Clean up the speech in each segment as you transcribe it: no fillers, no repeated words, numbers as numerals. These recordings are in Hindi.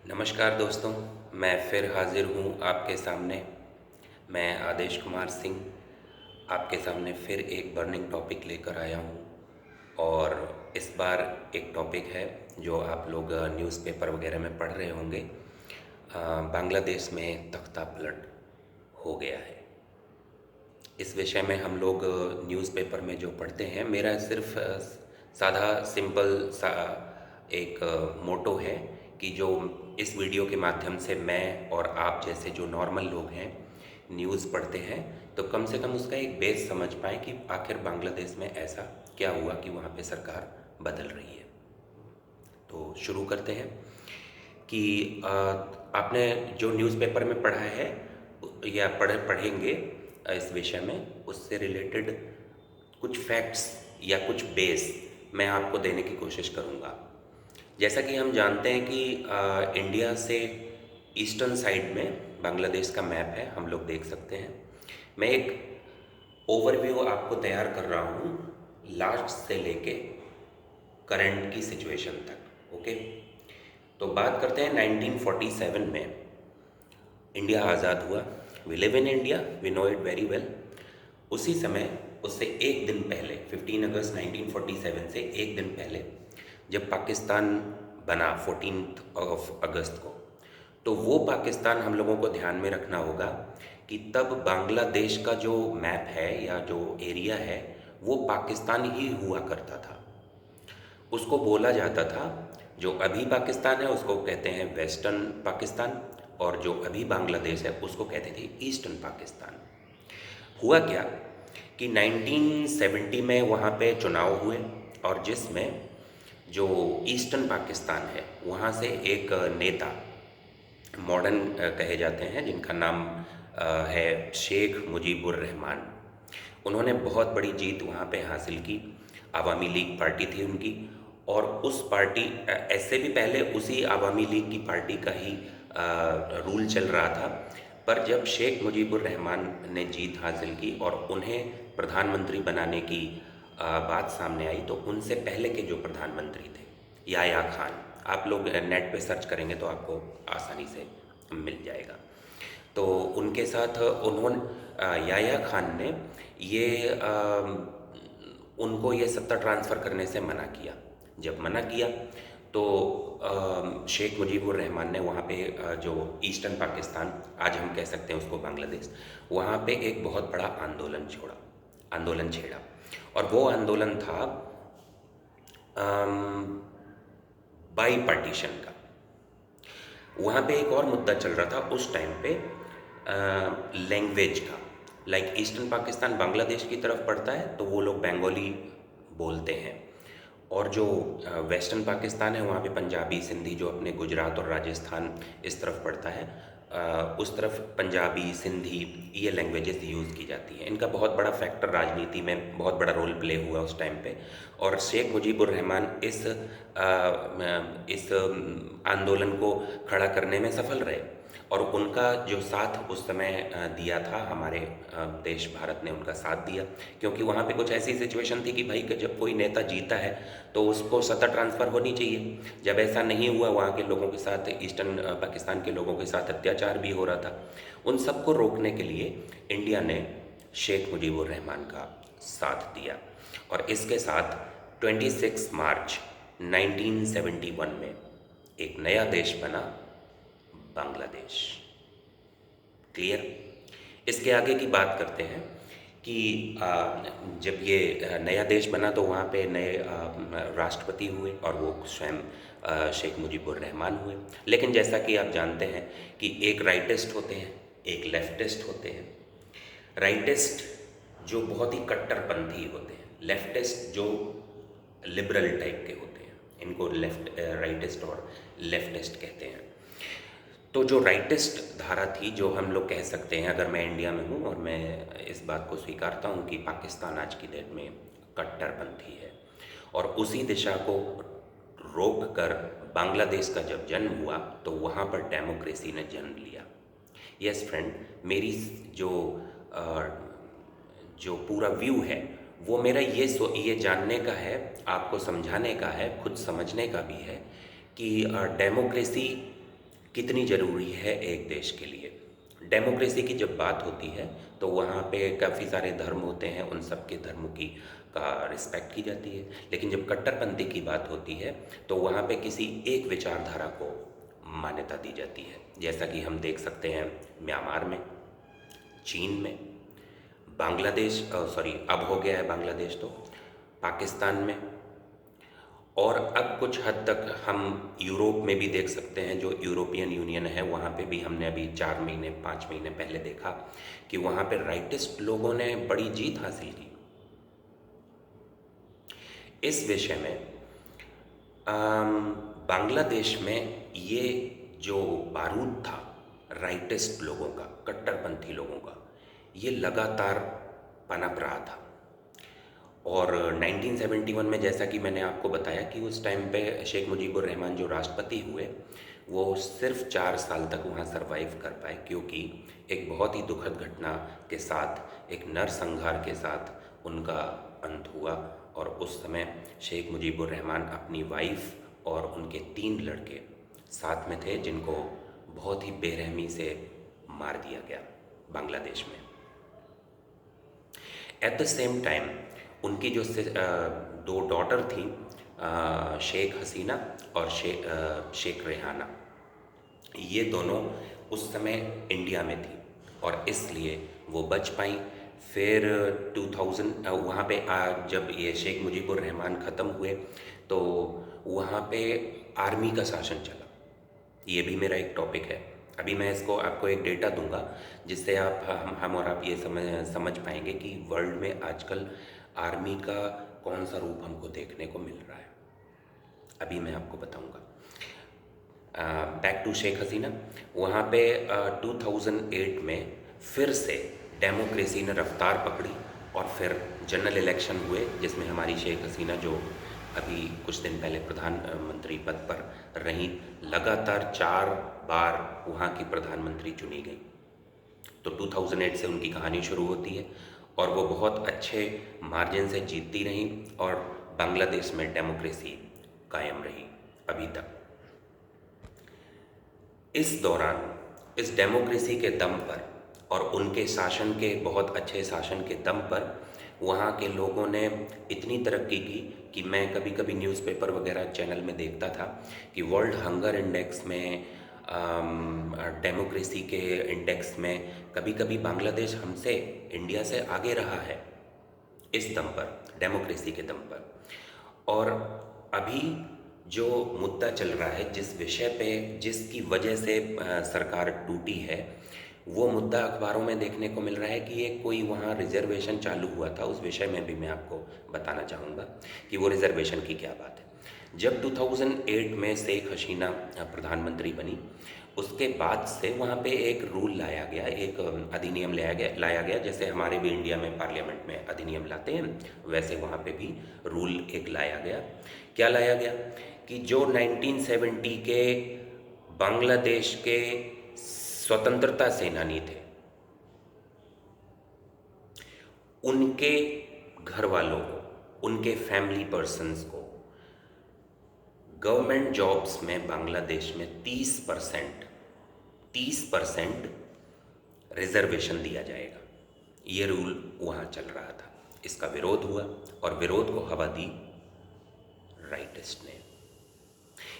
नमस्कार दोस्तों, मैं फिर हाज़िर हूँ आपके सामने। मैं आदेश कुमार सिंह आपके सामने फिर एक बर्निंग टॉपिक लेकर आया हूँ। और इस बार एक टॉपिक है जो आप लोग न्यूज़पेपर वगैरह में पढ़ रहे होंगे। बांग्लादेश में तख्ता पलट हो गया है। इस विषय में हम लोग न्यूज़पेपर में जो पढ़ते हैं, मेरा सिर्फ साधा सिंपल सा एक मोटो है कि जो इस वीडियो के माध्यम से मैं और आप जैसे जो नॉर्मल लोग हैं न्यूज़ पढ़ते हैं, तो कम से कम उसका एक बेस समझ पाएँ कि आखिर बांग्लादेश में ऐसा क्या हुआ कि वहाँ पे सरकार बदल रही है। तो शुरू करते हैं कि आपने जो न्यूज़पेपर में पढ़ा है या पढ़ेंगे इस विषय में, उससे रिलेटेड कुछ फैक्ट्स या कुछ बेस मैं आपको देने की कोशिश करूँगा। जैसा कि हम जानते हैं कि इंडिया से ईस्टर्न साइड में बांग्लादेश का मैप है, हम लोग देख सकते हैं। मैं एक ओवरव्यू आपको तैयार कर रहा हूँ लास्ट से लेके करंट की सिचुएशन तक। ओके, तो बात करते हैं 1947 में इंडिया आज़ाद हुआ। We live in India, we know it very well. उसी समय, उससे एक दिन पहले 15 अगस्त 1947 से एक दिन पहले जब पाकिस्तान बना 14 अगस्त को, तो वो पाकिस्तान हम लोगों को ध्यान में रखना होगा कि तब बांग्लादेश का जो मैप है या जो एरिया है वो पाकिस्तान ही हुआ करता था। उसको बोला जाता था, जो अभी पाकिस्तान है उसको कहते हैं वेस्टर्न पाकिस्तान, और जो अभी बांग्लादेश है उसको कहते थे ईस्टर्न पाकिस्तान। हुआ क्या कि 1970 में वहाँ पे चुनाव हुए, और जिसमें जो ईस्टर्न पाकिस्तान है वहाँ से एक नेता मॉडर्न कहे जाते हैं, जिनका नाम है शेख मुजीबुर रहमान। उन्होंने बहुत बड़ी जीत वहाँ पे हासिल की। आवामी लीग पार्टी थी उनकी, और उस पार्टी ऐसे भी पहले उसी आवामी लीग की पार्टी का ही रूल चल रहा था। पर जब शेख मुजीबुर रहमान ने जीत हासिल की और उन्हें प्रधानमंत्री बनाने की बात सामने आई, तो उनसे पहले के जो प्रधानमंत्री थे याया खान, आप लोग नेट पे सर्च करेंगे तो आपको आसानी से मिल जाएगा। तो उनके साथ याया खान ने ये उनको ये सत्ता ट्रांसफ़र करने से मना किया। जब मना किया तो शेख मुजीबुर रहमान ने वहाँ पे जो ईस्टर्न पाकिस्तान, आज हम कह सकते हैं उसको बांग्लादेश, वहाँ पे एक बहुत बड़ा आंदोलन छेड़ा। और वो आंदोलन था बाई पार्टीशन का। वहाँ पे एक और मुद्दा चल रहा था उस टाइम पे, लैंग्वेज का। लाइक ईस्टर्न पाकिस्तान बांग्लादेश की तरफ पड़ता है तो वो लोग बंगाली बोलते हैं, और जो वेस्टर्न पाकिस्तान है वहाँ पे पंजाबी सिंधी, जो अपने गुजरात और राजस्थान इस तरफ पड़ता है, उस तरफ पंजाबी सिंधी ये लैंग्वेजेस यूज़ की जाती हैं। इनका बहुत बड़ा फैक्टर राजनीति में बहुत बड़ा रोल प्ले हुआ उस टाइम पे। और शेख मुजीबुर रहमान इस आंदोलन को खड़ा करने में सफल रहे, और उनका जो साथ उस समय दिया था, हमारे देश भारत ने उनका साथ दिया। क्योंकि वहाँ पे कुछ ऐसी सिचुएशन थी कि भाई जब कोई नेता जीता है तो उसको सत्ता ट्रांसफ़र होनी चाहिए। जब ऐसा नहीं हुआ, वहाँ के लोगों के साथ, ईस्टर्न पाकिस्तान के लोगों के साथ अत्याचार भी हो रहा था। उन सबको रोकने के लिए इंडिया ने शेख मुजीबुर रहमान का साथ दिया, और इसके साथ 26 मार्च 1971 में एक नया देश बना, बांग्लादेश। क्लियर? इसके आगे की बात करते हैं कि जब ये नया देश बना तो वहाँ पे नए राष्ट्रपति हुए, और वो स्वयं शेख मुजीबुर रहमान हुए। लेकिन जैसा कि आप जानते हैं कि एक राइटिस्ट होते हैं, एक लेफ्टिस्ट होते हैं। राइटिस्ट जो बहुत ही कट्टरपंथी होते हैं, लेफ्टिस्ट जो लिबरल टाइप के होते हैं, इनको राइटिस्ट और लेफ्टिस्ट कहते हैं। तो जो राइटिस्ट धारा थी, जो हम लोग कह सकते हैं, अगर मैं इंडिया में हूँ और मैं इस बात को स्वीकारता हूँ कि पाकिस्तान आज की डेट में कट्टरपंथी है, और उसी दिशा को रोक कर बांग्लादेश का जब जन्म हुआ तो वहाँ पर डेमोक्रेसी ने जन्म लिया। यस फ्रेंड, मेरी जो जो पूरा व्यू है वो मेरा ये जानने का है, आपको समझाने का है, खुद समझने का भी है कि डेमोक्रेसी कितनी ज़रूरी है एक देश के लिए। डेमोक्रेसी की जब बात होती है तो वहाँ पे काफ़ी सारे धर्म होते हैं, उन सब के धर्मों की का रिस्पेक्ट की जाती है। लेकिन जब कट्टरपंथी की बात होती है तो वहाँ पे किसी एक विचारधारा को मान्यता दी जाती है, जैसा कि हम देख सकते हैं म्यांमार में, चीन में, बांग्लादेश, सॉरी अब हो गया है बांग्लादेश, तो पाकिस्तान में, और अब कुछ हद तक हम यूरोप में भी देख सकते हैं। जो यूरोपियन यूनियन है वहाँ पे भी हमने अभी 4 महीने 5 महीने पहले देखा कि वहाँ पे राइटिस्ट लोगों ने बड़ी जीत हासिल की। इस विषय में बांग्लादेश में ये जो बारूद था राइटिस्ट लोगों का, कट्टरपंथी लोगों का, ये लगातार पनप रहा था। और 1971 में, जैसा कि मैंने आपको बताया कि उस टाइम पे शेख मुजीबुर रहमान जो राष्ट्रपति हुए, वो सिर्फ 4 साल तक वहाँ सरवाइव कर पाए, क्योंकि एक बहुत ही दुखद घटना के साथ, एक नरसंहार के साथ उनका अंत हुआ। और उस समय शेख मुजीबुर रहमान अपनी वाइफ और उनके 3 लड़के साथ में थे, जिनको बहुत ही बेरहमी से मार दिया गया बांग्लादेश में। एट द सेम टाइम उनकी जो 2 डॉटर थी, शेख हसीना और शेख रेहाना, ये दोनों उस समय इंडिया में थी और इसलिए वो बच पाई। फिर 2000 वहाँ पे जब ये शेख मुजीबुर रहमान ख़त्म हुए तो वहाँ पे आर्मी का शासन चला। ये भी मेरा एक टॉपिक है। अभी मैं इसको आपको एक डेटा दूंगा जिससे आप हम और आप ये समझ पाएंगे कि वर्ल्ड में आजकल आर्मी का कौन सा रूप हमको देखने को मिल रहा है। अभी मैं आपको बताऊंगा। Back to Sheikh Hasina. वहाँ पे 2008 में फिर से डेमोक्रेसी ने रफ्तार पकड़ी और फिर जनरल इलेक्शन हुए, जिसमें हमारी शेख हसीना, जो अभी कुछ दिन पहले प्रधानमंत्री पद पर रहीं, लगातार 4 बार वहाँ की प्रधानमंत्री चुनी गई। तो 2008 से उनकी कहानी शुरू होती है और वो बहुत अच्छे मार्जिन से जीतती रहीं और बांग्लादेश में डेमोक्रेसी कायम रही अभी तक। इस दौरान इस डेमोक्रेसी के दम पर और उनके शासन के, बहुत अच्छे शासन के दम पर, वहाँ के लोगों ने इतनी तरक्की की कि मैं कभी कभी न्यूज़पेपर वगैरह चैनल में देखता था कि वर्ल्ड हंगर इंडेक्स में, डेमोक्रेसी के इंडेक्स में कभी कभी बांग्लादेश हमसे, इंडिया से आगे रहा है इस दम पर, डेमोक्रेसी के दम पर। और अभी जो मुद्दा चल रहा है, जिस विषय पे, जिसकी वजह से सरकार टूटी है, वो मुद्दा अखबारों में देखने को मिल रहा है कि एक कोई वहाँ रिजर्वेशन चालू हुआ था। उस विषय में भी मैं आपको बताना चाहूँगा कि वो रिजर्वेशन की क्या बात है। जब 2008 में शेख हसीना प्रधानमंत्री बनी, उसके बाद से वहाँ पे एक रूल लाया गया, एक अधिनियम लाया गया। जैसे हमारे भी इंडिया में पार्लियामेंट में अधिनियम लाते हैं, वैसे वहाँ पे भी रूल एक लाया गया। क्या लाया गया कि जो 1970 के बांग्लादेश के स्वतंत्रता सेनानी थे, उनके घर वालों को, उनके फैमिली पर्सन्स को गवर्नमेंट जॉब्स में बांग्लादेश में 30% रिजर्वेशन दिया जाएगा। ये रूल वहाँ चल रहा था। इसका विरोध हुआ और विरोध को हवा दी राइटिस्ट ने।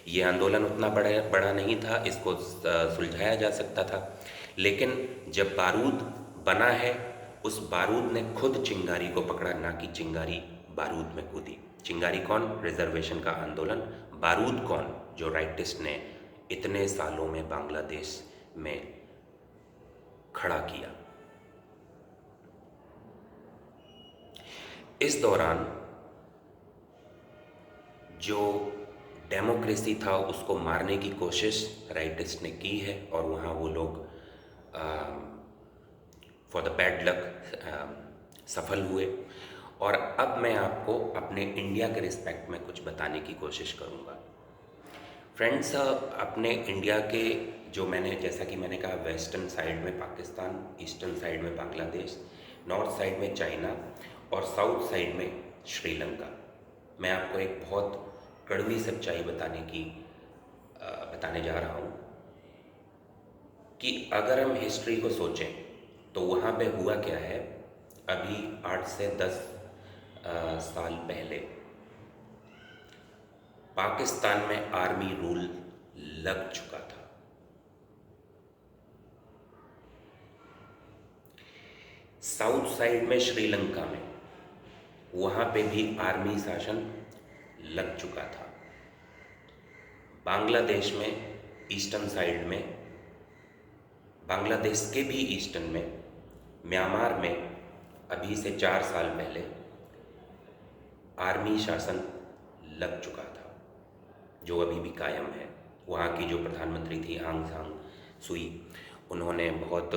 ये आंदोलन उतना बड़ा नहीं था, इसको सुलझाया जा सकता था, लेकिन जब बारूद बना है, उस बारूद ने खुद चिंगारी को पकड़ा, ना कि चिंगारी बारूद में कूदी। चिंगारी कौन? रिजर्वेशन का आंदोलन। बारूद कौन? जो राइटिस्ट ने इतने सालों में बांग्लादेश में खड़ा किया। इस दौरान जो डेमोक्रेसी था उसको मारने की कोशिश राइटिस्ट ने की है और वहाँ वो लोग फॉर द बैड लक सफल हुए। और अब मैं आपको अपने इंडिया के रिस्पेक्ट में कुछ बताने की कोशिश करूँगा। फ्रेंड्स, अपने इंडिया के जो मैंने, जैसा कि मैंने कहा, वेस्टर्न साइड में पाकिस्तान, ईस्टर्न साइड में बांग्लादेश, नॉर्थ साइड में चाइना और साउथ साइड में श्रीलंका। मैं आपको एक बहुत कड़वी सच्चाई बताने जा रहा हूँ कि अगर हम हिस्ट्री को सोचें तो वहाँ पे हुआ क्या है। अभी 8 से 10 साल पहले पाकिस्तान में आर्मी रूल लग चुका था। साउथ साइड में श्रीलंका में वहाँ पे भी आर्मी शासन लग चुका था। बांग्लादेश में ईस्टर्न साइड में, बांग्लादेश के भी ईस्टर्न में, म्यांमार में अभी से 4 साल पहले आर्मी शासन लग चुका था, जो अभी भी कायम है। वहाँ की जो प्रधानमंत्री थी आंग सान सुई, उन्होंने बहुत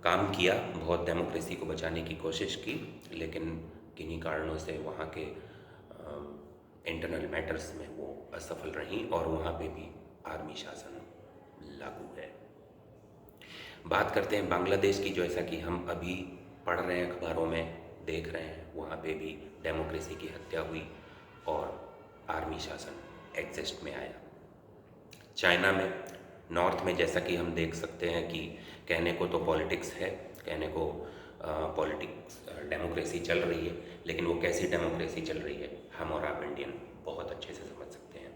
काम किया, बहुत डेमोक्रेसी को बचाने की कोशिश की, लेकिन किन्हीं कारणों से वहाँ के इंटरनल मैटर्स में वो असफल रहीं और वहाँ पे भी आर्मी शासन लागू है। बात करते हैं बांग्लादेश की, जैसा कि हम अभी पढ़ रहे हैं, अखबारों में देख रहे हैं, वहाँ पे भी डेमोक्रेसी की हत्या हुई और आर्मी शासन एग्जिस्ट में आया। चाइना में, नॉर्थ में, जैसा कि हम देख सकते हैं कि कहने को तो पॉलिटिक्स है, कहने को पॉलिटिक्स डेमोक्रेसी चल रही है, लेकिन वो कैसी डेमोक्रेसी चल रही है हम और आप इंडियन बहुत अच्छे से समझ सकते हैं।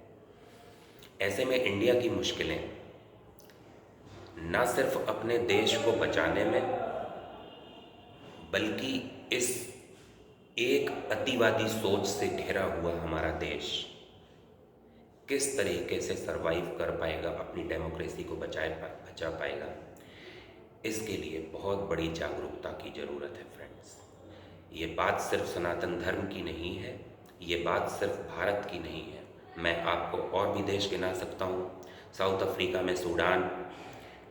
ऐसे में इंडिया की मुश्किलें ना सिर्फ अपने देश को बचाने में, बल्कि इस एक अतिवादी सोच से घिरा हुआ हमारा देश किस तरीके से सरवाइव कर पाएगा, अपनी डेमोक्रेसी को बचा पाएगा, इसके लिए बहुत बड़ी जागरूकता की ज़रूरत है फ्रेंड्स। ये बात सिर्फ सनातन धर्म की नहीं है, ये बात सिर्फ भारत की नहीं है। मैं आपको और भी देश गिना सकता हूँ। साउथ अफ्रीका में सूडान,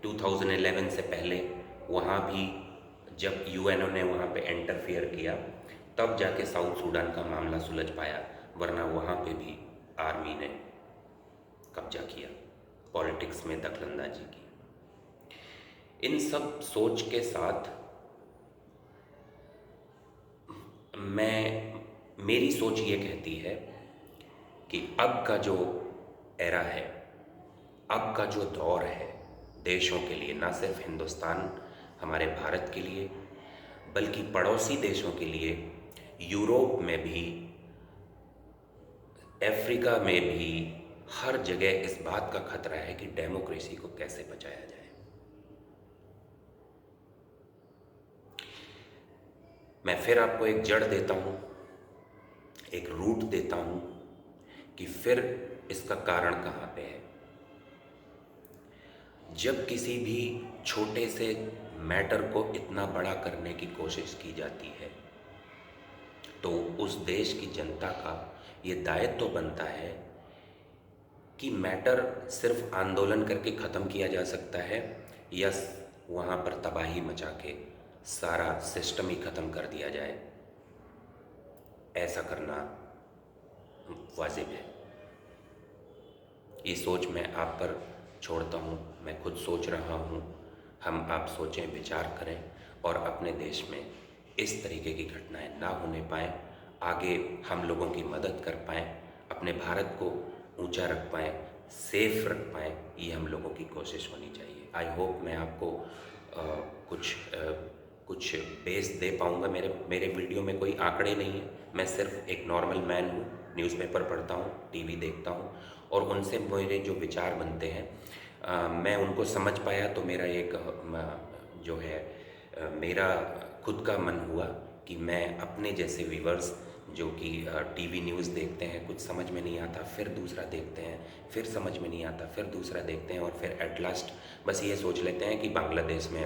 2011 से पहले वहाँ भी जब यूएनओ ने वहाँ पे इंटरफियर किया, तब जाके साउथ सूडान का मामला सुलझ पाया, वरना वहाँ पे भी आर्मी ने कब्जा किया, पॉलिटिक्स में दखलंदाजी की। इन सब सोच के साथ मेरी सोच ये कहती है कि अब का जो एरा है, अब का जो दौर है देशों के लिए, ना सिर्फ हिंदुस्तान हमारे भारत के लिए, बल्कि पड़ोसी देशों के लिए, यूरोप में भी, अफ्रीका में भी, हर जगह इस बात का खतरा है कि डेमोक्रेसी को कैसे बचाया जाए। मैं फिर आपको एक जड़ देता हूँ, एक रूट देता हूँ कि फिर इसका कारण कहाँ पे है। जब किसी भी छोटे से मैटर को इतना बड़ा करने की कोशिश की जाती है, तो उस देश की जनता का ये दायित्व तो बनता है कि मैटर सिर्फ आंदोलन करके ख़त्म किया जा सकता है या वहाँ पर तबाही मचा के सारा सिस्टम ही ख़त्म कर दिया जाए, ऐसा करना वाजिब है। ये सोच मैं आप पर छोड़ता हूँ, मैं खुद सोच रहा हूँ। हम आप सोचें, विचार करें और अपने देश में इस तरीके की घटनाएं ना होने पाएँ, आगे हम लोगों की मदद कर पाएँ, अपने भारत को ऊंचा रख पाएँ, सेफ रख पाएँ, ये हम लोगों की कोशिश होनी चाहिए। आई होप मैं आपको कुछ बेस दे पाऊँगा। मेरे वीडियो में कोई आंकड़े नहीं है, मैं सिर्फ एक नॉर्मल मैन हूँ, न्यूज़पेपर पढ़ता हूँ, टीवी देखता हूँ और उनसे मेरे जो विचार बनते हैं मैं उनको समझ पाया, तो मेरा एक जो है मेरा खुद का मन हुआ कि मैं अपने जैसे व्यूवर्स जो कि टीवी न्यूज़ देखते हैं, कुछ समझ में नहीं आता, फिर दूसरा देखते हैं, फिर समझ में नहीं आता, फिर दूसरा देखते हैं और फिर एट लास्ट बस ये सोच लेते हैं कि बांग्लादेश में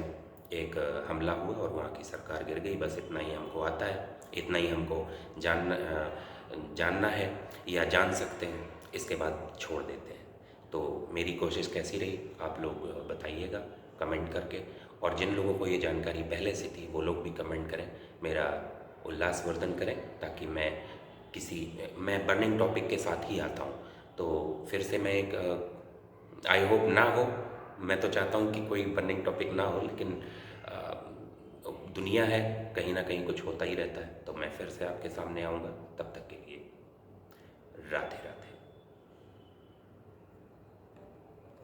एक हमला हुआ और वहाँ की सरकार गिर गई, बस इतना ही हमको आता है, इतना ही हमको जानना है या जान सकते हैं, इसके बाद छोड़ देते हैं। तो मेरी कोशिश कैसी रही आप लोग बताइएगा कमेंट करके, और जिन लोगों को ये जानकारी पहले से थी वो लोग भी कमेंट करें, मेरा उल्लासवर्धन करें, ताकि मैं बर्निंग टॉपिक के साथ ही आता हूँ। तो फिर से मैं एक आई होप ना हो, मैं तो चाहता हूँ कि कोई बर्निंग टॉपिक ना हो, लेकिन दुनिया है, कहीं ना कहीं कुछ होता ही रहता है। तो मैं फिर से आपके सामने आऊँगा, तब तक के लिए राधे राधे।